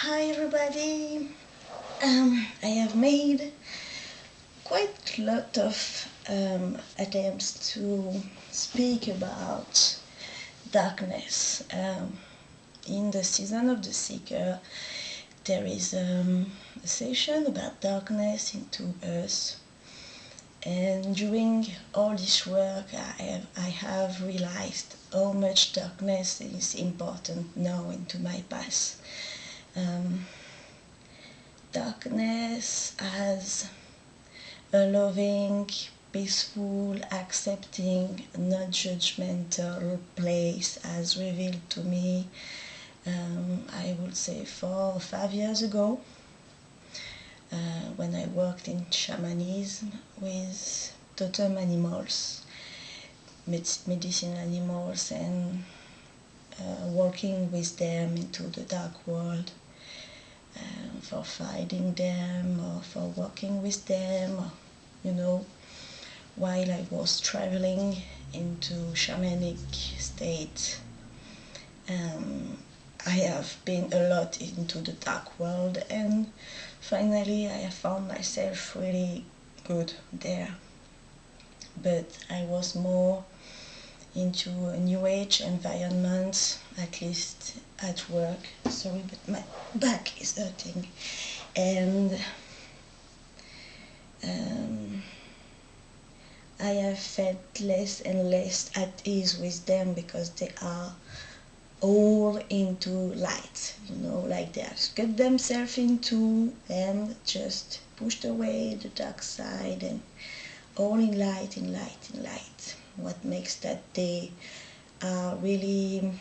Hi everybody. I have made quite a lot of attempts to speak about darkness. In the season of the Seeker, there is a session about darkness into us. And during all this work, I have realized how much darkness is important now into my path. Darkness as a loving, peaceful, accepting, not judgmental place as revealed to me, I would say 4 or 5 years ago, when I worked in shamanism with totem animals, medicinal animals, and working with them into the dark world. For fighting them or for working with them, or, while I was traveling into shamanic state. I have been a lot into the dark world, and finally I have found myself really good there. But I was more into a new age environment, at least at work. Sorry, but my back is hurting. And I have felt less and less at ease with them because they are all into light, like they have cut themselves into and just pushed away the dark side, and all in light, in light, in light. What makes that they are really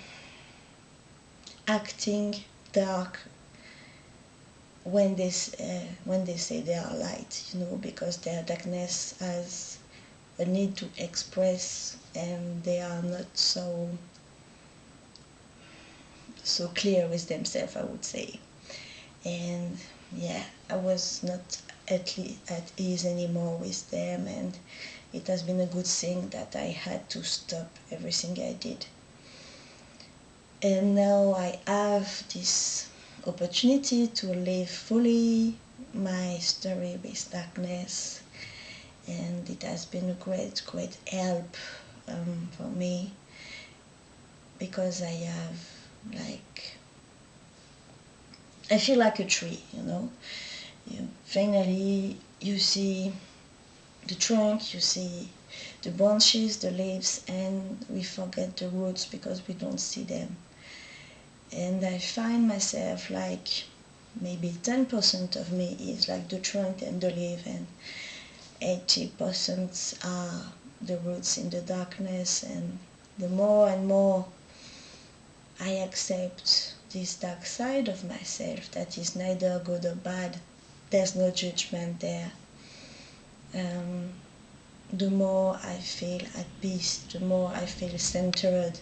acting dark when they say they are light, because their darkness has a need to express, and they are not so clear with themselves, I would say. And yeah, I was not at ease anymore with them, and it has been a good thing that I had to stop everything I did. And now I have this opportunity to live fully my story with darkness, and it has been a great help for me, because I feel like a tree, finally you see the trunk, you see the branches, the leaves, and we forget the roots because we don't see them. And I find myself like maybe 10% of me is like the trunk and the leaf, and 80% are the roots in the darkness. And the more and more I accept this dark side of myself that is neither good or bad, there's no judgment there, the more I feel at peace, the more I feel centered,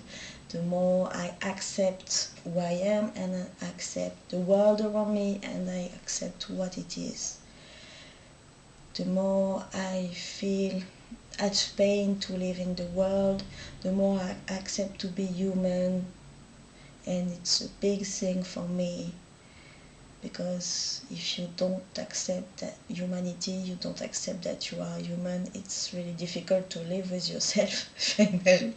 the more I accept who I am, and I accept the world around me, and I accept what it is. The more I feel at pain to live in the world, the more I accept to be human. And it's a big thing for me, because if you don't accept that humanity, you don't accept that you are human, it's really difficult to live with yourself finally.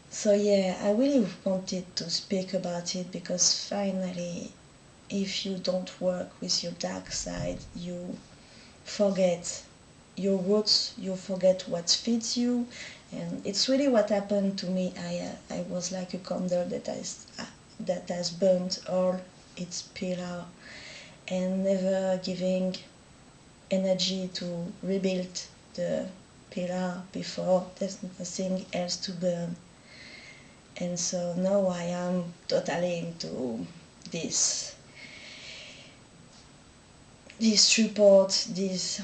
So yeah, I really wanted to speak about it, because finally, if you don't work with your dark side, you forget your roots, you forget what fits you. And it's really what happened to me. I was like a candle that has burnt all its pillar, and never giving energy to rebuild the pillar before there's nothing else to burn. And so now I am totally into this support, this,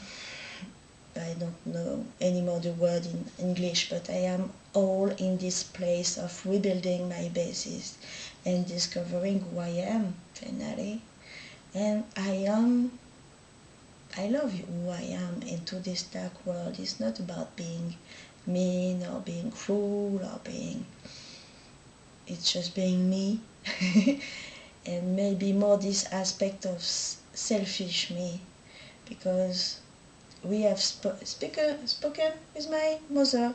I don't know anymore the word in English, but I am all in this place of rebuilding my basis and discovering who I am finally. And I love who I am into this dark world. It's not about being mean or being cruel or it's just being me. and maybe more this aspect of selfish me, because we have spoken with my mother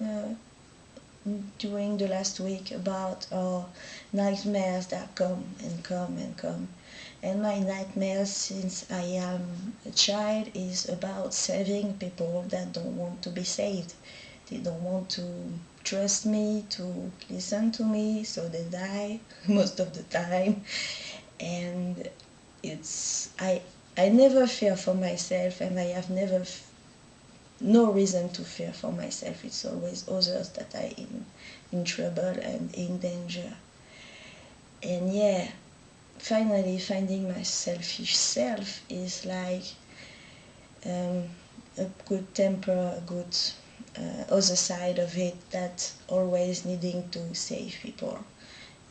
uh, during the last week about our nightmares that come and come and come. And my nightmares since I am a child is about saving people that don't want to be saved. They don't want to trust me, to listen to me, so they die most of the time. And it's I never fear for myself, and I have never no reason to fear for myself. It's always others that are in trouble and in danger. And yeah, finally finding my selfish self is like a good temper, a good other side of it, that always needing to save people.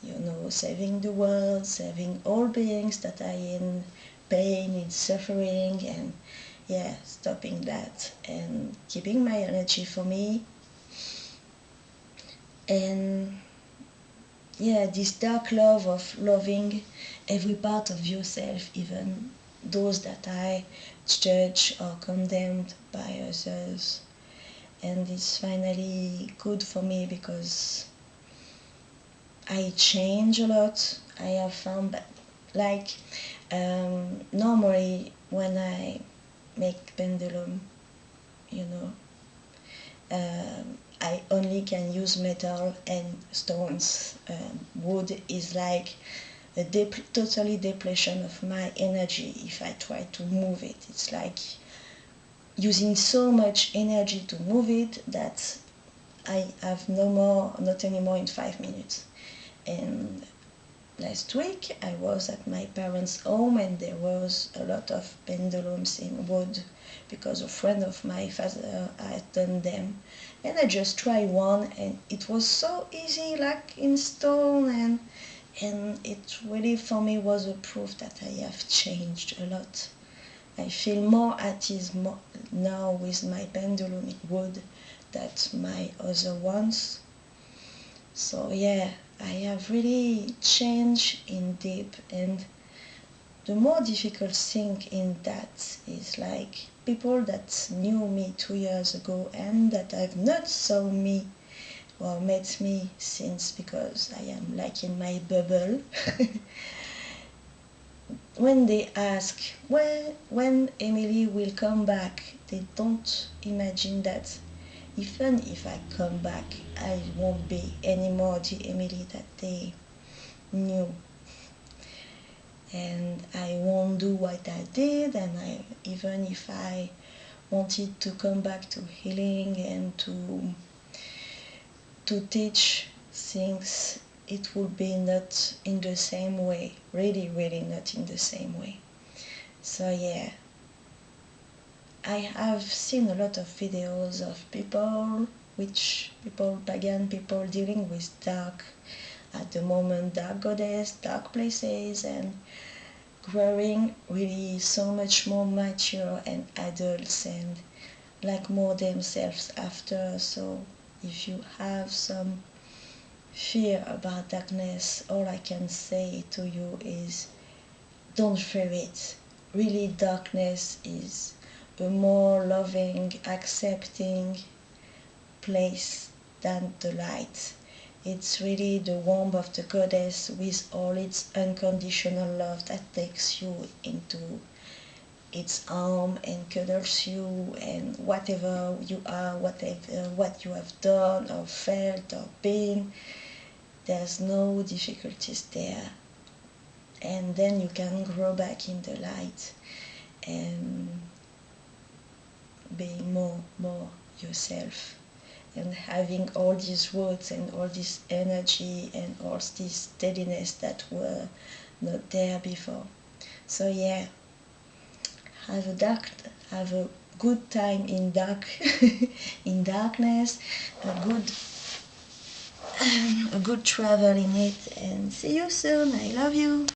You know, saving the world, saving all beings that are in pain, in suffering, and yeah, stopping that and keeping my energy for me. And yeah, this dark love of loving every part of yourself, even those that I judge or condemned by others. And it's finally good for me because I change a lot. I have found that, like, normally when I make pendulum, you know, I only can use metal and stones. Wood is like a totally depletion of my energy if I try to move it. It's like using so much energy to move it that I have not anymore in 5 minutes. And last week I was at my parents' home and there was a lot of pendulums in wood because a friend of my father had done them, and I just tried one and it was so easy, like in stone, and it really for me was a proof that I have changed a lot. I feel more at ease now with my pendulum in wood than my other ones. So yeah, I have really changed in deep, and the more difficult thing in that is like people that knew me 2 years ago and that have not saw me or met me since, because I am like in my bubble. When they ask when Emily will come back, they don't imagine that even if I come back, I won't be anymore the Emily that they knew. And I won't do what I did, and even if I wanted to come back to healing and to teach things, it would be not in the same way, really, really not in the same way. So yeah, I have seen a lot of videos of pagan people dealing with dark, at the moment, dark goddess, dark places, and growing really so much more mature and adults and like more themselves after. So if you have some fear about darkness, all I can say to you is don't fear it. Really, darkness is a more loving, accepting place than the light. It's really the warmth of the goddess with all its unconditional love that takes you into its arm and cuddles you, and whatever you are, whatever what you have done or felt or been, there's no difficulties there. And then you can grow back in the light and being more yourself, and having all these words and all this energy and all this steadiness that were not there before. So yeah, have a good time in dark, in darkness, a good a good travel in it, and see you soon. I love you.